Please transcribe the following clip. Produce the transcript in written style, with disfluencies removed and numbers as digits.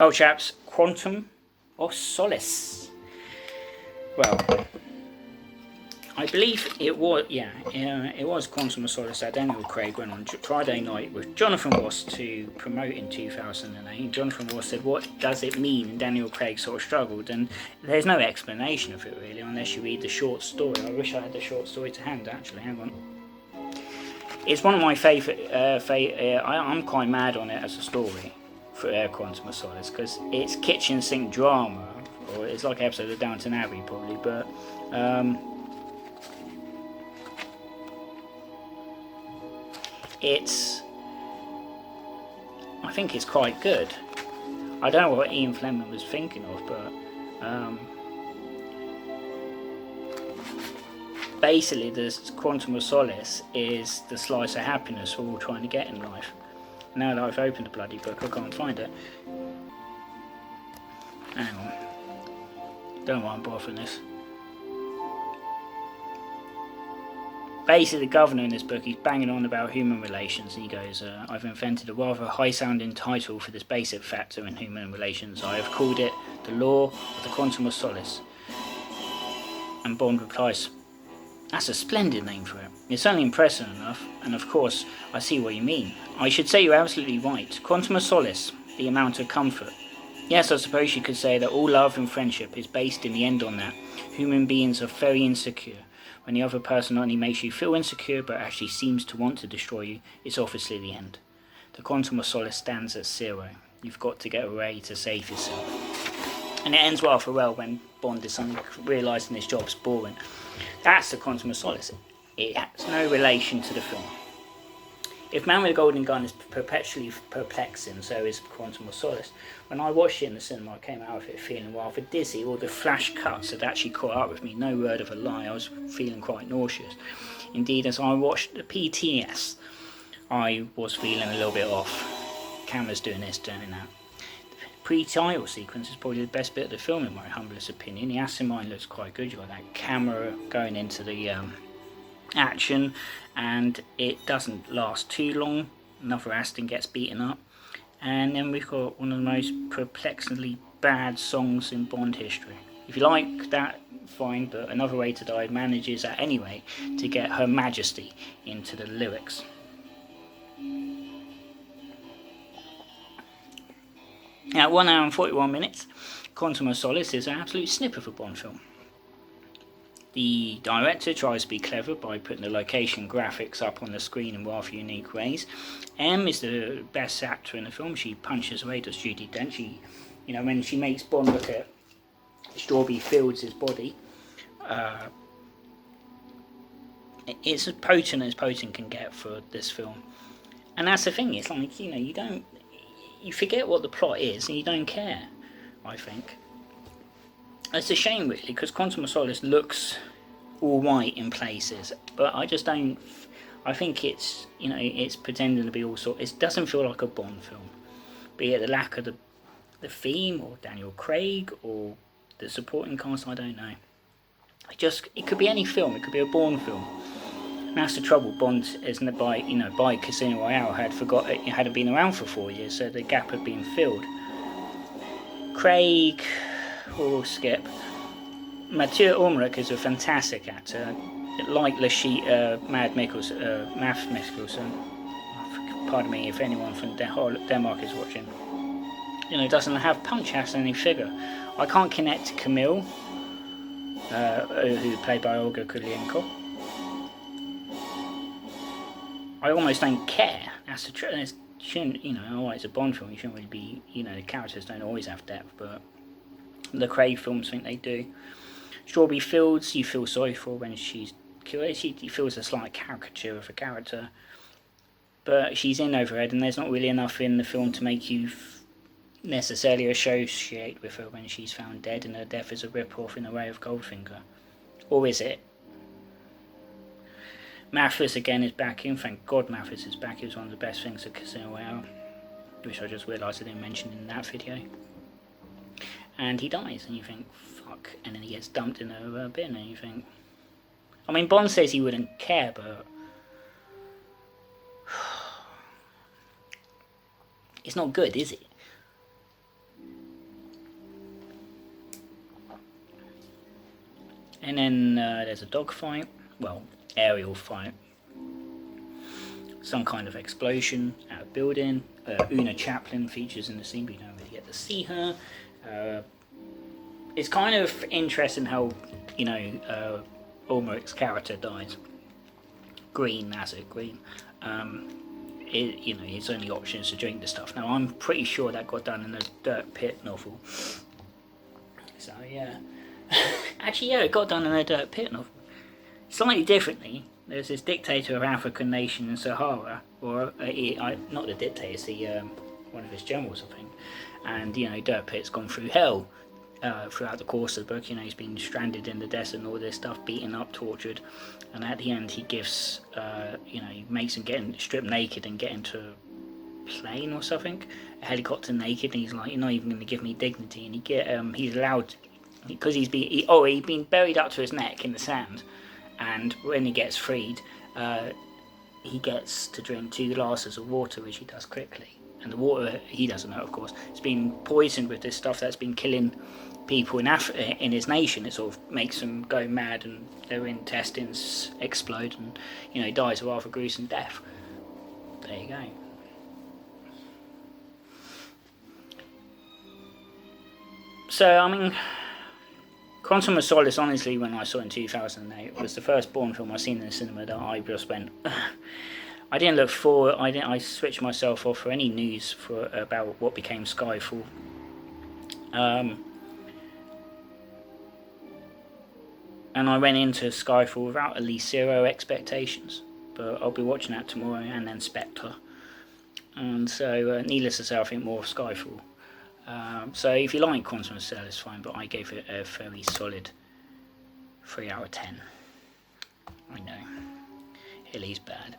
Well, chaps, Quantum of Solace. Well, I believe it was, it was Quantum of Solace that Daniel Craig went on Friday night with Jonathan Ross to promote in 2008. Jonathan Ross said, what does it mean? And Daniel Craig sort of struggled, and there's no explanation of it really, unless you read the short story. I wish I had the short story to hand, actually. Hang on. It's one of my favourite, I'm quite mad on it as a story for Quantum of Solace, because it's kitchen sink drama, or it's like an episode of Downton Abbey probably, but I think it's quite good. I don't know what Ian Fleming was thinking of, but basically this Quantum of Solace is the slice of happiness we're all trying to get in life. Now that I've opened the bloody book, I can't find it. Hang on. Don't know why I'm bothering this. Basically, the governor in this book, he's banging on about human relations. He goes, I've invented a rather high-sounding title for this basic factor in human relations. I have called it the law of the Quantum of Solace. And Bond replies, that's a splendid name for it. It's only impressive enough, and of course, I see what you mean. I should say you're absolutely right. Quantum of Solace, the amount of comfort. Yes, I suppose you could say that all love and friendship is based in the end on that. Human beings are very insecure. When the other person not only makes you feel insecure, but actually seems to want to destroy you, it's obviously the end. The Quantum of Solace stands at 0. You've got to get away to save yourself. And it ends rather well when Bond is suddenly realising his job's boring. That's the Quantum of Solace. It has no relation to the film. If Man with a Golden Gun is perpetually perplexing, so is Quantum of Solace. When I watched it in the cinema, I came out of it feeling rather dizzy. All the flash cuts had actually caught up with me, no word of a lie. I was feeling quite nauseous. Indeed, as I watched the PTS, I was feeling a little bit off. Camera's doing this, doing that. The pre-title sequence is probably the best bit of the film in my humblest opinion. The ass in mine looks quite good. You've got that camera going into the action, and it doesn't last too long. Another Aston gets beaten up, and then we've got one of the most perplexingly bad songs in Bond history. If you like that, fine, but Another Way to Die manages at any rate to get Her Majesty into the lyrics. At 1 hour and 41 minutes, Quantum of Solace is an absolute snipper for a Bond film. The director tries to be clever by putting the location graphics up on the screen in rather unique ways. M is the best actor in the film. She punches away, does Judi Dench. She, when she makes Bond look at Strawberry Fields' body, it's as potent can get for this film. And that's the thing, it's like, you forget what the plot is and you don't care, I think. It's a shame really, because Quantum of Solace looks alright in places, but I just don't, I think it's, it's pretending to be all sort, it doesn't feel like a Bond film. Be it the lack of the theme, or Daniel Craig, or the supporting cast, I don't know. It could be any film, it could be a Bond film. And that's the trouble, Bond isn't by Casino Royale hadn't been around for 4 years, so the gap had been filled. Craig, we'll skip. Mathieu Amalric is a fantastic actor, like Mads Mikkelsen. Pardon me if anyone from Denmark is watching. Doesn't have punch, has any figure. I can't connect to Camille, who played by Olga Kurylenko. I almost don't care. That's the truth. It's a Bond film. You shouldn't really be. The characters don't always have depth, but the Craig films think they do. Strawberry Fields, you feel sorry for when she's killed. She feels a slight caricature of a character, but she's in over her head, and there's not really enough in the film to make you necessarily associate with her when she's found dead, and her death is a rip-off in the way of Goldfinger. Or is it? Mathis again is back in. Thank God Mathis is back. He was one of the best things at Casino Royale, which I just realised I didn't mention in that video. And he dies, and you think, fuck, and then he gets dumped in a bin, and you think... Bond says he wouldn't care, but... it's not good, is it? And then there's a dog fight, well, aerial fight, some kind of explosion at a building. Una Chaplin features in the scene, but you don't really get to see her. It's kind of interesting how, you know, Ulrich's character dies. Green, that's it, green. You know, his only option is to drink the stuff. Now, I'm pretty sure that got done in the Dirt Pit novel. So, yeah. Actually, yeah, it got done in the Dirt Pit novel. Slightly differently, there's this dictator of African nation in Sahara, or not the dictator, it's the one of his generals, I think. And, you know, Dirt Pit's gone through hell throughout the course of the book. You know, he's been stranded in the desert and all this stuff, beaten up, tortured. And at the end, he gives, you know, he makes him get stripped naked and get into a plane or something, a helicopter naked. And he's like, "You're not even going to give me dignity." And he's allowed, because he'd been buried up to his neck in the sand. And when he gets freed, he gets to drink 2 glasses of water, which he does quickly. And the water, he doesn't know, of course, it's been poisoned with this stuff that's been killing people in his nation. It sort of makes them go mad, and their intestines explode, and, you know, he dies a rather gruesome death. There you go. So, I mean, Quantum of Solace, honestly, when I saw it in 2008, was the first Bourne film I've seen in the cinema that I just went. I didn't look forward. I switched myself off for any news about what became Skyfall. And I went into Skyfall without at least 0 expectations. But I'll be watching that tomorrow, and then Spectre. And so, needless to say, I think more of Skyfall. So if you like Quantum of Solace, fine, but I gave it a very solid 3 out of 10. I know, Hilly's bad.